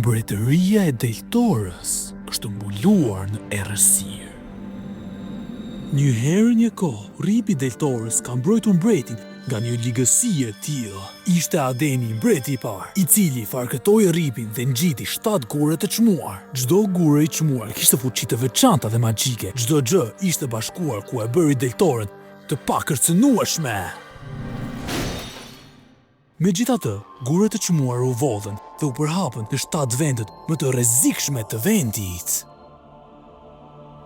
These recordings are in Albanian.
Mbretëria e Deltorës është mbuluar në errësirë. Një herë një kohë, Ripi Deltorës ka mbrojtur mbretin nga një ligësi e tillë. Ishte Adeni mbreti I parë, I cili farkëtoi Ripin dhe ngjiti 7 gure të çmuar. Çdo gure I çmuar kishte fuqi të veçanta dhe magjike. Çdo gjë ishte bashkuar ku e bëri Deltorën të pakërcënueshme. Megjithatë, guret e çmuar u vodhën dhe u përhapën në 7 vendet më të rrezikshme të vendit.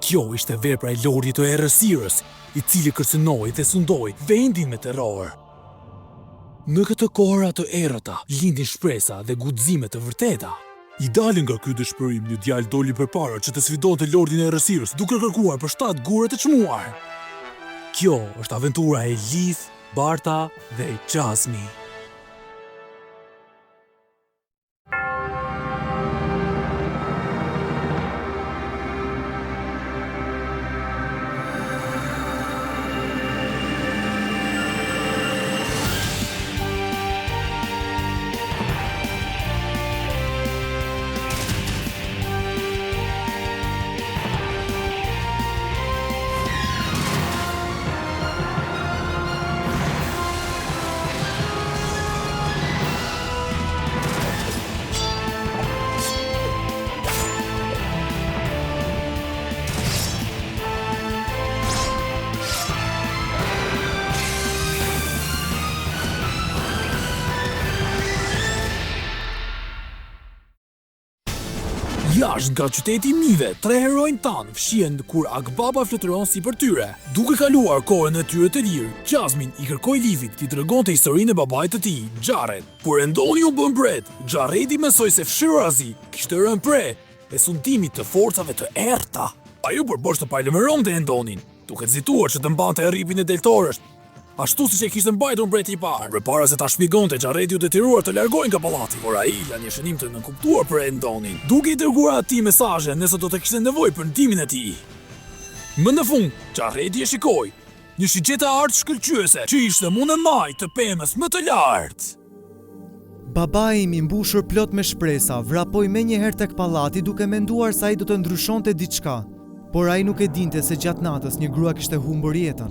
Kjo ishte vepra e Lordit të errësirës, I cili kërcënoi dhe sundoi vendin me terror. Në këtë kohëra të errëta, lindin shpresa dhe guxime të vërteta. I dalin nga ky dëshpërim, një djalë doli përpara që të sfidonte Lordin e errësirës, duke kërkuar për 7 gure të çmuar. Kjo është aventura e Lith, Barta dhe Jasmi. Jashtë nga qyteti I Mive, 3 herojnë tanë fshihen kur Akbaba fluturon sipër tyre. Duke kaluar kohën e tyre të lirë, Jasmine I kërkoi Lithit t'i tregonte historinë e babait të tij, Jared. Kur Endoni u bë mbret, Jaredi mësoi se fshirazi kishte rënë pre e sundimit të forcave të errta. Ai u përbosh të palëmeronte Endonin, duke hezituar që të mbante Ripin e Deltorës, ashtu siç e kishte mbajtur mbreti I parë. Përpara se ta shpjegonte, Jaredi u detyruar të largohej nga pallati, por ai la një shënim të nënkuptuar për Endonin, duke I dërguar atij mesazhe nëse do të kishte nevojë për ndihmën e tij. Më në fund, Jaredi e shikoi një shigjet e artë shkëlqyese që ishte mundë maj të pemës më të lartë. Babai im I mbushur plot me shpresa, vrapoi menjëherë tek pallati duke menduar se ai do të ndryshonte diçka, por ai nuk e dinte se gjatë natës një grua kishte humbur jetën.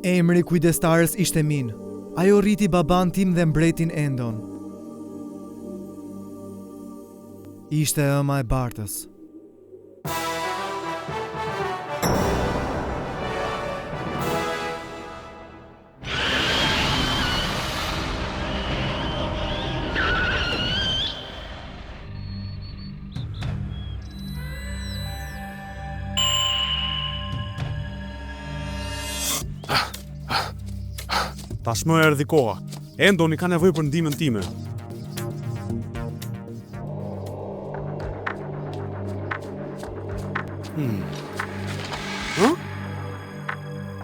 Emri kujdestarës ishte Min. Ajo rriti baban tim dhe mbretin Endon. Ishte ëma e Bartës. Tashmë erdhi koha. Endoni ka nevojë për ndihmën time.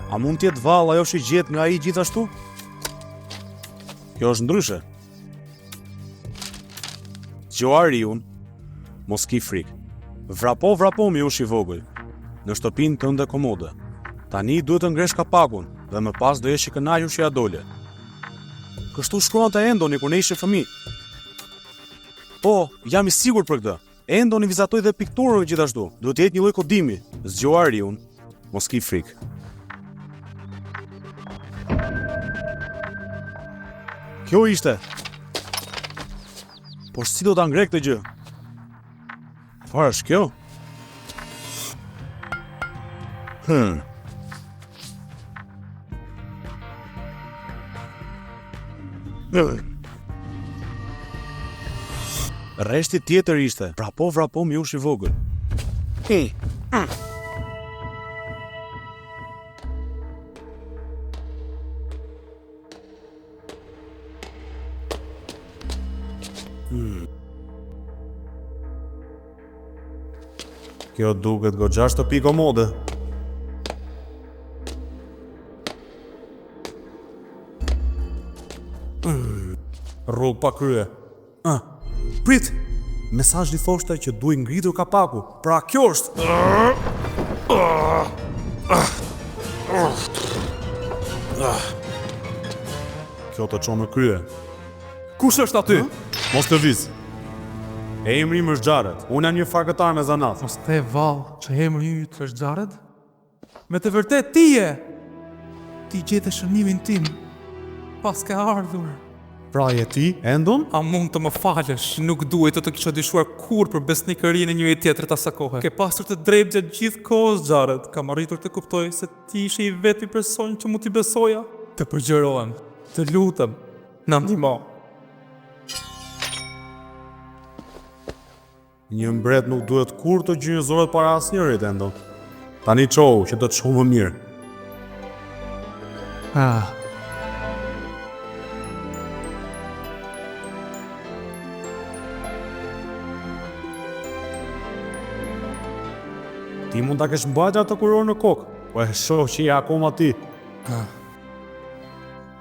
A mund t'jetë vallë ajo shigjet nga ai gjithashtu? Kjo është ndryshe. Gjoariun, mos ki frikë. Vrapo mi ushi vogël, në shtëpinë tënde komode. Tani duhet të ngresh kapakun dhe më pas do jesh I kënaqur që ja dole. Kështu shkruante Endoni kur ne ishte fëmijë. Po, jam I sigurt për këtë. Endoni vizatoi dhe pikturën gjithashtu. Duhet të jetë një lloj kodimi. Zgjoari unë, mos ki frikë. Kjo ishte. Por si do ta ngre këtë gjë? Çfarë është kjo? Rreshti tjetër ishte, vrapo mi ushi vogël. Kjo duket goxha shtëpi komode. Rrull pa krye. Prit! Mesazhi thoshte që duhet ngritur kapaku. Pra kjo është. Kjo të çon në krye. Kush është aty? Mos të viz. Emri im është Xharet. Unë jam një farkëtar me zanat. Mos te vall, që emri yt është Xharet? Me të vërtet ti je. Ti gjete shënimin tim. Pas ke ardhur. Pra je ti, Endon? A mund të më falësh? Nuk duhet të kisha dyshuar kur për besnikërinë e njëri tjetrit asa kohë. Ke pasur të drejtë gjatë gjithë kohës, Xharet. Kam arritur të kuptoj se ti ishe i vetmi person që mund t'i besoja. Të përgjërohem, të lutem, na ndihmo. Një mbret nuk duhet kur të gjynjëzohet para asnjërit, Endon. Tani çohu që do të shoh më mirë. Ti mund ta kesh mbajtur atë kurorë në kokë, po e shoh që je akoma ti.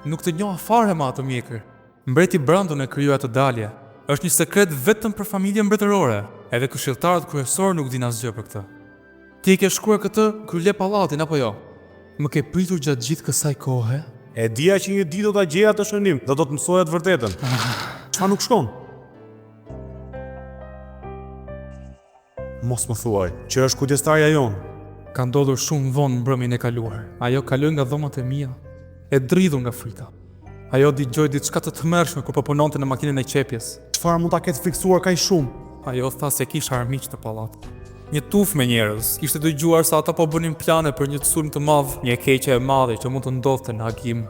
Nuk të njoha fare ma atë mjekër. Mbreti Brandon e krijoi atë dalje. Është një sekret vetëm për familjen mbretërore. Edhe këshilltarët kryesorë nuk din asgjë për këtë. Ti ke shkruar këtë kur le pallatin apo jo? Më ke pritur gjatë gjithë kësaj kohe? E dija që një ditë do ta gjeja të shënim dhe do të mësoja të vërtetën. Çfarë nuk shkon? Mos më thuaj që është kujdestarja jonë. Ka ndodhur shumë vonë mbrëmjen e kaluar. Ajo kaloi nga dhomat e mia, e dridhur nga frika. Ajo dëgjoi diçka të tmerrshme kur po punonte në makinën e qepjes. Çfarë mund ta ketë fiksuar kaq shumë? Ajo tha se kisha armiq në pallat. Një tuf me njerëz. Kishte dëgjuar se ata po bënin plane për një sulm të madh, një keqje e madhe që mund të ndodhte në Agim.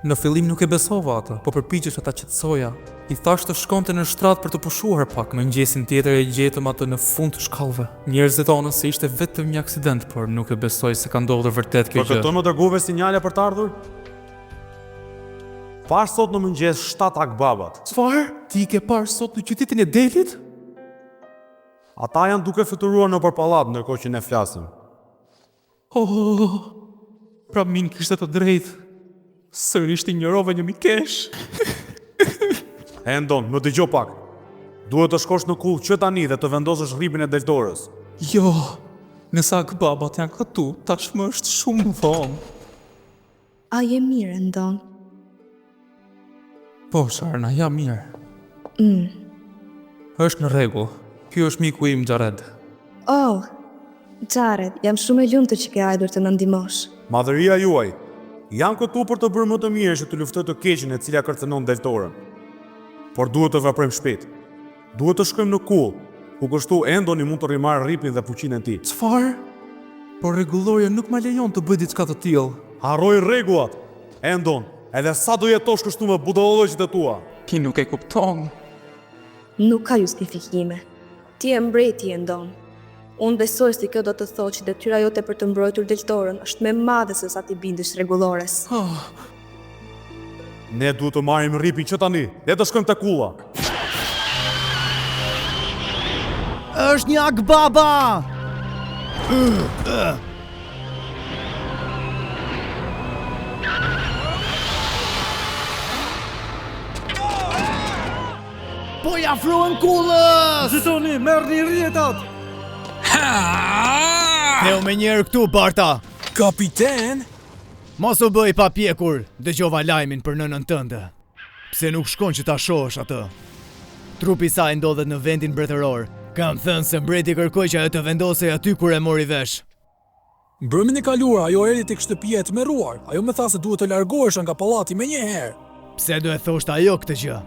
Në fillim nuk e besova atë, po përpiqesha ta qetësoja. I thash të shkonte në shtrat për të pushuar pak. Mëngjesin tjetër e gjetëm atë në fund të shkallëve. Njerëzit thonë se ishte vetëm një aksident, por nuk e besoj se ka ndodhur vërtet kjo gjë. Për këtë më dërgove sinjale për të ardhur? Pash sot në mëngjes 7 akbabat. Çfarë? Ti ke parë sot në qytetin e Delit? Ata janë duke fluturuar nëpër pallat ndërkohë që ne flasim. Oh, pra min kishte të drejtë. Sërish të injorove një mikesh. Endon, më dëgjo pak. Duhet të shkosh në kull që tani dhe të vendosësh rripin e deltorës. Jo, nësa akbabat janë këtu, tashmë është shumë vonë. A je mirë, Endon? Po, Sharna, jam mirë. Është në rregull. Ky është miku im Xharet. Oh, Xharet, jam shumë e lumtur që ke ardhur të na ndihmosh. Madhëria juaj. Jam këtu për të bërë më të mirë që të luftoj të keqen e cila kërcënon deltorën. Por duhet të veprojmë shpejt. Duhet të shkojmë në kull, ku kështu Endoni mund të rrimarrë rripin dhe fuqinë e tij. Çfarë? Por rregulloria nuk ma lejon të bëj diçka të tillë. Harroj rregullat. Endon, edhe sa do jetosh kështu me budallëqit e tua. Ti nuk e kupton. Nuk ka justifikime. Ti e mbreti, Endon. Unë besoj se kjo do të thotë që detyra jote për të mbrojtur deltorën është më madhe se sa ti bindesh rregullores. Ne duhet të marrim rripin që tani. Le të shkojmë te kulla. Është një akbaba! Po i afrohen kullës! Zitoni, merrni rrjetat! Theo me njerë këtu, Barta! Kapiten? Mos u bëj pa pjekur, dëgjova lajmin për nënën tënde. Pse nuk shkon që ta shohësh atë? Trupi i saj ndodhet në vendin mbretëror. Kam thënë se mbreti kërkoi që ajo të vendosej aty kur e mori vesh. Mbrëmjen e kaluar ajo erdhi tek shtëpia e tmerruar. Ajo më tha se duhet të largohesh nga pallati menjëherë. Pse do e thoshte ajo këtë gjë?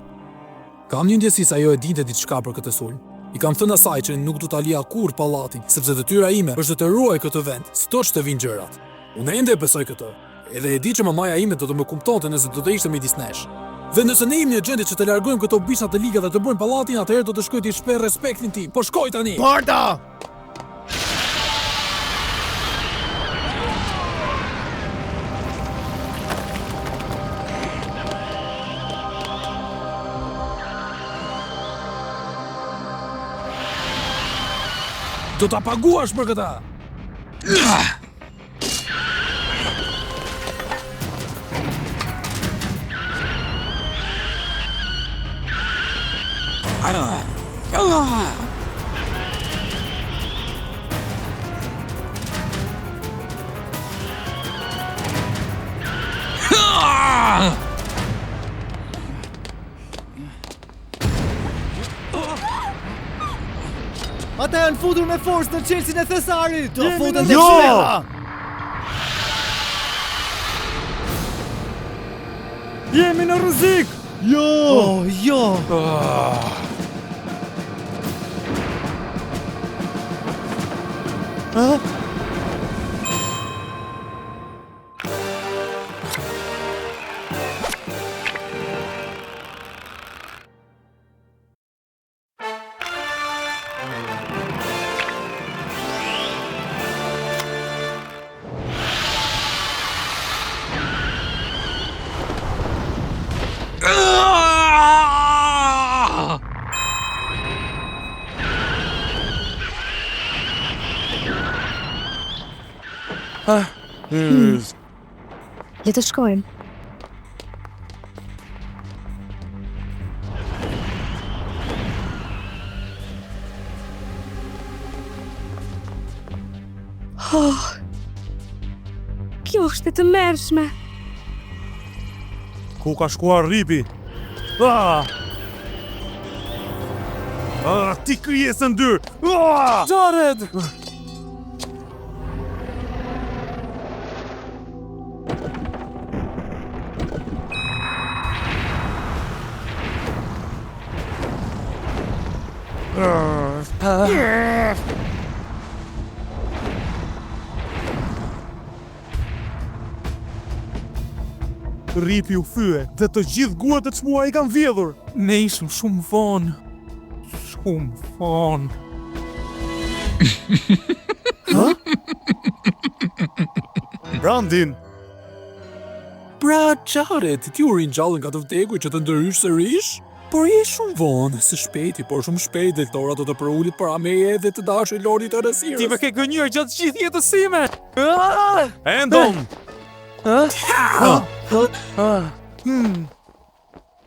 Kam një ndjesi se ajo e dinte diçka për këtë sulm. I kam thënë asaj që nuk do ta lija kurrë pallatin, sepse detyra ime është të ruaj këtë vend, siç të vinë gjërat. Unë ende e besoj këtë. Edhe e di që mamaja ime do të më kuptonte nëse do të ishte midis nesh. Dhe nëse ne jemi në gjendje që të largojmë këto bisha të liga dhe të bëjmë pallatin, atëherë do të shkoj të shpër respektin tim. Po shkoj tani. Barta! Do ta paguash për këtë. Ata janë futur me forcë në qelsin e Thesarit! Do futen Jo! të shpella! Jemi në rrezik! Jo! Oh, jo! Le të shkojmë. Oh, kjo është e tmerrshme. Ku ka shkuar Ripi? Ti krijesën dyr! Jared! Ripi u fye dhe të gjithë gurat e çmuar I kanë vjedhur. Ne ishim shumë vonë. Shumë vonë. Brandin, Pra, Jared, ti u ringjallën nga të vdekuj që të ndërhysh sërish? Por je shumë vonë, së shpejti, por shumë shpejt deltora do të përulit para meje dhe të dashur Lordit të Erësirës. Ti më ke gënjur gjatë gjithë jetës sime. Endon!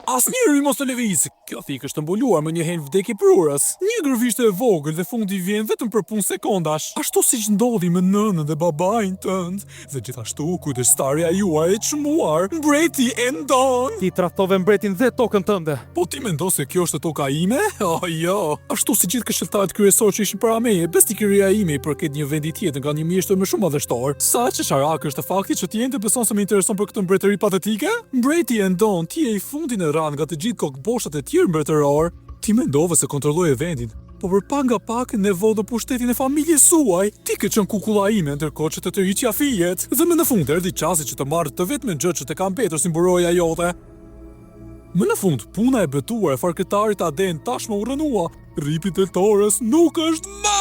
Asnjëri mos të lëviz. Kjo thik është mbuluar me një hen vdekje prurës. Një gërvisht e vogël dhe fundi vjen vetëm për punë sekondash. Ashtu siç ndodhi me nënën dhe babain tënd, dhe gjithashtu kujdestarja juaj e çmuar, mbreti Endon. Ti tradhtove mbretin dhe tokën tënde. Po ti mendon se kjo është toka ime? Oh jo. Ashtu si gjithë këshilltarët kryesorë që ishin para meje, bestikëria ime I përket një vendi tjetër nga një mjeshtër më shumë madhështor. Sa që sharak është fakti që ti ende beson se më intereson për këtë mbretëri patetike? Mbreti Endon, ti je I fundi në radhë nga të gjithë kokboshat e tjerë mbretëror. Ti mendove se kontrolloi vendin, po për pak nga pak ne vodhëm pushtetin e familjes suaj. Ti ke qenë kukulla ime ndërkohë që të tërhiqja fijet, dhe më në fund erdhi çasti që të marrë të vetmen gjë që të kam mbetur si mburoja jote. Më në fund, puna e betuar e farkëtarit Aden tashmë u rënua. Ripi deltores nuk është më!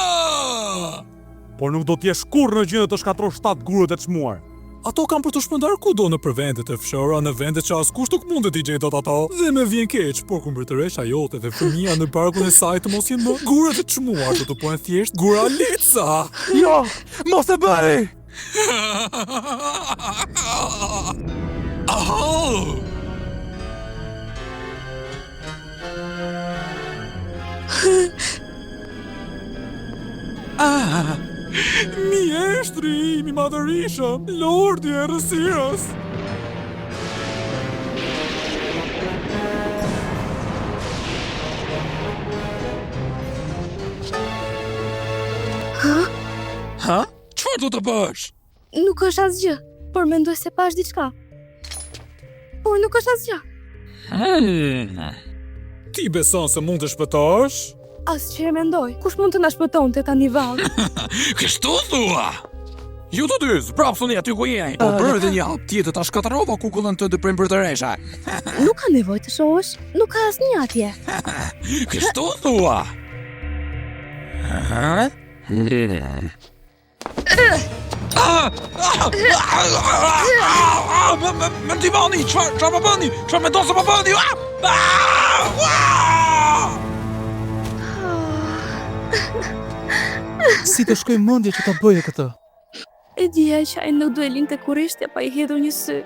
por nuk do t'jesh kurrë në gjendje të shkatrosh 7 gurët e çmuar. Ato kanë për të shpërndar kudo në përvendet e fshora, në vendet që askush nuk mundet I gjej dot ato. Dhe më vjen keq, por kur mbretëresha jote dhe fëmia në barkun e saj të mos jenë më gurët e çmuar, do të pohen thjesht gura lica. Jo, mos e bëri! Mjeshtri, mi madhërisha, Lordi e Erësirës. Ha? Çfarë do të bësh? Nuk është asgjë, por mendoj se pash diçka. Por nuk është asgjë. Ti beson se mund të shpëtosh? Asgjë e mendoj. Kush mund të na shpëtonte tani vallë? Kështu thua? Ju të dy, zbrapsuni aty ku jeni. Po bërë dhe një hap tjetër ta shkatërrova kukullën tënde për mbretëresha. Nuk ka nevojë të shohësh, nuk ka asnjë atje. Kështu thua? Më ndihmoni, çfarë më bëni? Çfarë më do të bëni? Si të shkoj mendje që ta bëje këtë? E dija që ai nuk do e linte kurrishtja pa I hedhur një sy.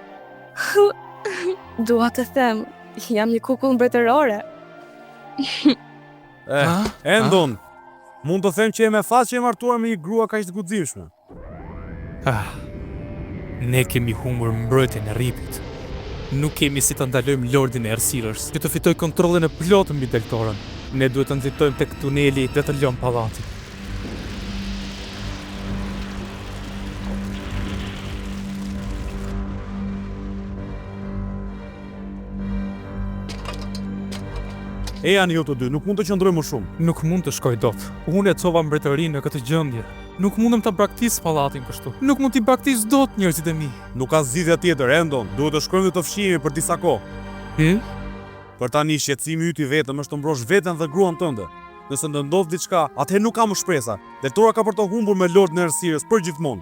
Dua të them, jam një kukull mbretërore. Endon, mund të them që e me fat që e martuar me një grua kaq të guximshme. Ne kemi humbur mbretën e Ripit. Nuk kemi si ta ndalojmë Lordin e Erësirës, që të fitoj kontrollin e plotë mbi deltorën. Ne duhet të nxitojmë tek tuneli dhe të lëm pallatin. E janë ju të dy, nuk mund të qëndroj më shumë. Nuk mund të shkoj dot. Unë e cova mbretërinë në këtë gjendje. Nuk mundem ta braktis pallatin kështu. Nuk mund t'i braktis dot njerëzit e mi. Nuk ka zgjidhje tjetër, Endon. Duhet të shkojmë dhe të fshihemi për disa kohë. Për tani shqetësimi yt i vetëm është të mbrosh veten dhe gruan tënde. Nëse ndodh diçka, atëherë nuk ka më shpresa. Deltora ka për të humbur me Lord në Ercirës për gjithmonë.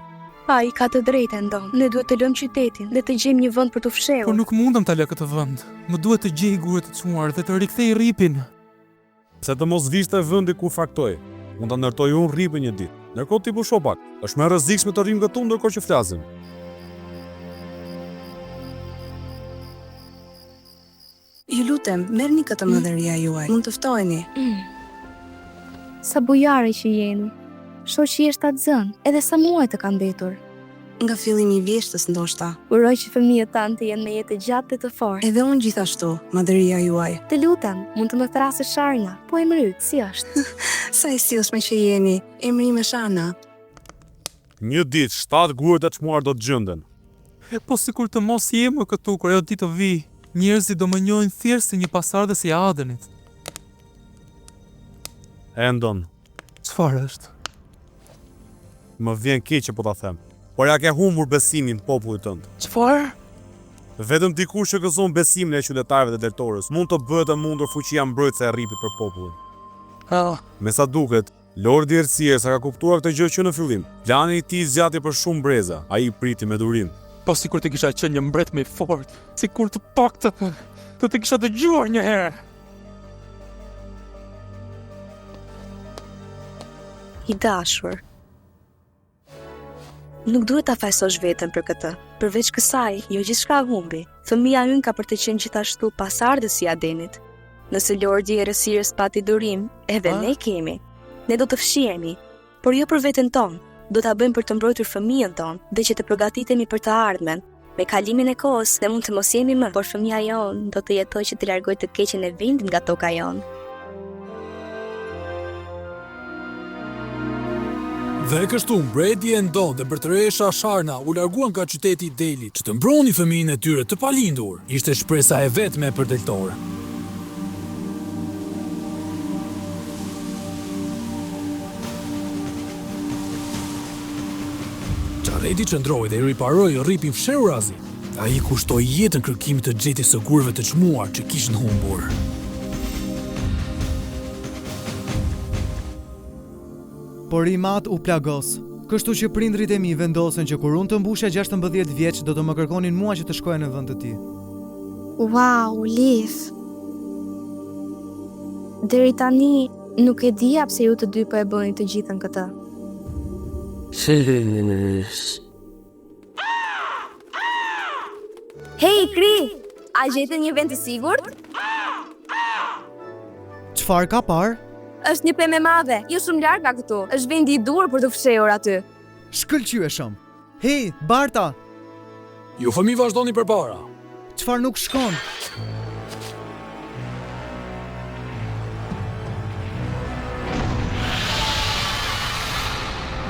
Ai ka të drejtë, Endon. Ne duhet të lëmë qytetin dhe të gjejmë një vend për të fshehur. Por nuk mundem ta lë këtë vend. Më duhet të gjej gurë të çmuar dhe të rikthej rripin. Se të mos vishte vendi ku faktoj. Mund ta ndërtoj unë rripin një ditë. Ndërkohë ti pusho pak. Është më rrezikshme të rrim këtu ndërkohë që flasim. Ju lutem, merrni këtë madhëria juaj. Mund të ftojeni. Sa bujare që jeni. Shoqi është atë zën, edhe sa muaj të ka mbetur. Nga fillimi i vjeshtës ndoshta. Uroj që fëmijët tanë të jenë me jetë gjatë dhe të fortë. Edhe unë gjithashtu, madhëria juaj. Të lutem, mund të më thrasësh Sharna, po emryt, si është? Sa e sjellshme që jeni. Emri me Shana. Një ditë 7 gurë të çmuar do të gjenden. Po sikur të mos jem këtu kur ajo ditë të vi. Njerëzit do më njohin thjesht si një pasardhës i Adenit. Endon, Çfarë është? më vjen keq që po ta them. Por ja ke humbur besimin popullit tënd. Çfarë? Vetëm dikush që gëzon besimin e qytetarëve dhe deltorës mund të bëhet e mundur fuqia mbrojtëse e rripit për popullin. Me sa duket, Lordi Ercirës ka kuptuar këtë gjë që në fillim. Plani i tij zgjati për shumë breza, ai i priti me durim. Po sikur të kisha qenë një mbret më i fortë, sikur të paktën të kisha dëgjuar një herë. I dashur. Nuk duhet ta fajsosh veten për këtë. Përveç kësaj, jo gjithçka humbi. Fëmia ynë ka për të qenë gjithashtu pasardhës i Adenit. Nëse Lordi i Ercirës pati durim, edhe ne kemi. Ne do të fshihemi, por jo për veten tonë. Do ta bëjmë për të mbrojtur fëmijën tonë dhe që të përgatitemi për të ardhmen. Me kalimin e kohës, ne mund të mos jemi më, por fëmia jonë do të jetojë që të largojë të keqen e vindit nga toka jonë. Dhe kështu mbreti Endon dhe mbretëresha Sharna u larguan nga qyteti i Delit që të mbroni fëmijën e tyre të palindur. Ishte shpresa e vetme për deltorë. Jaredi qëndroi dhe i riparoi rripin fshehurazi. Ai kushtoi jetën kërkimit të gjetjes së gurëve të çmuar që kishin humbur. Por i mat u plagos, kështu që prindrit e mi vendosen që kur unë të mbusha 16 vjeç do të më kërkonin mua që të shkoja në vend të tij. Wow, Liv. Deri tani nuk e dija pse ju të dy po e bëni të gjithën këtë. Hey, Kri! A gjetën një vend të sigurt? Çfarë ka parë? Është një pemë e madhe, jo shumë larg nga këtu. Është vendi i duhur për të fshehur aty. Shkëlqyeshëm. Hey, Barta, Ju fëmijë vazhdoni përpara. çfarë nuk shkon?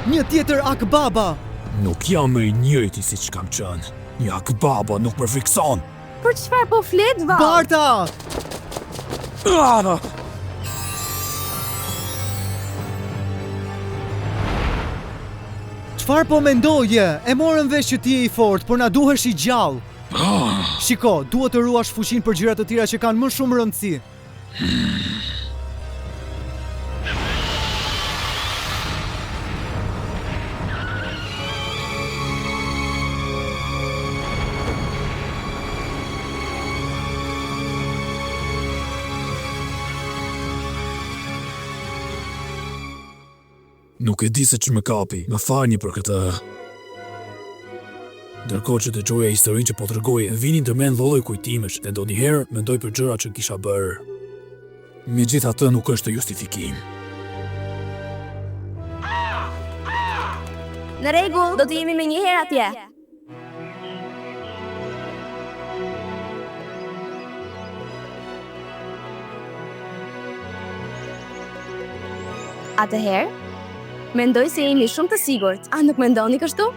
Një tjetër Akbaba. Nuk jam më i njëjti siç kam qenë. Një Akbaba nuk përfikson. Për çfarë po flet, Val? Barta! Çfarë po mendoje? E morën vesh që ti je i fortë, por na duhesh i gjallë. Shiko, duhet të ruash fuqinë për gjëra të tjera që kanë më shumë rëndësi. Nuk e di se që më kapi, më falni për këtë. Ndërkohë që dëgjoja historinë që po tregoje, vinin ndërmend lloj kujtimesh dhe ndonjëherë mendoj për gjëra që kisha bërë. Megjithatë nuk është justifikim. Në rregull, do të jemi me një herë atje. Atëherë, mendoj se jemi shumë të sigurt. A nuk mendoni kështu?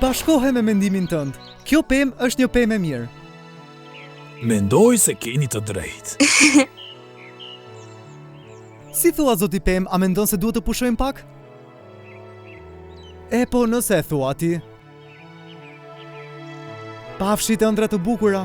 Bashkohe me mendimin tënd. Kjo pemë është një pemë e mirë. Mendoj se keni të drejtë. Si thua zoti Pem, a mendon se duhet të pushojmë pak? E po nëse e thua ti. Pafshit ëndra të bukura.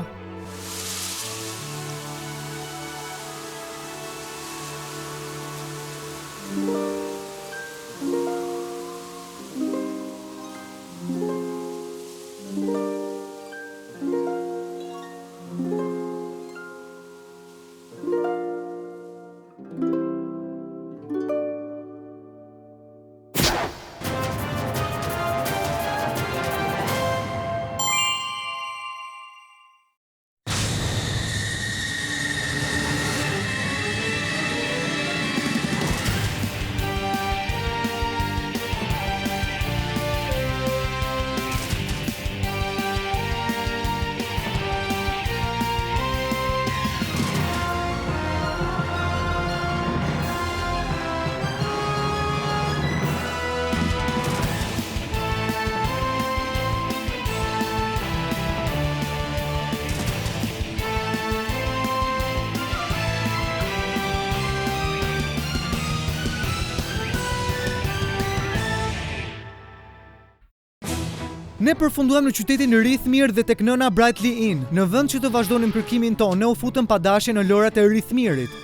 Ne përfunduam në qytetin Rithmir dhe tek nëna Brightly Inn. Në vend që të vazhdonim kërkimin tonë, ne u futëm pa dashje në lorat e Rithmirit.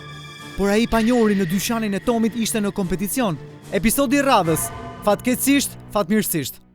Por ai panjori në dyqanin e Tomit ishte në kompeticion. Episodi i radhës. Fatkeqësisht, fatmirësisht.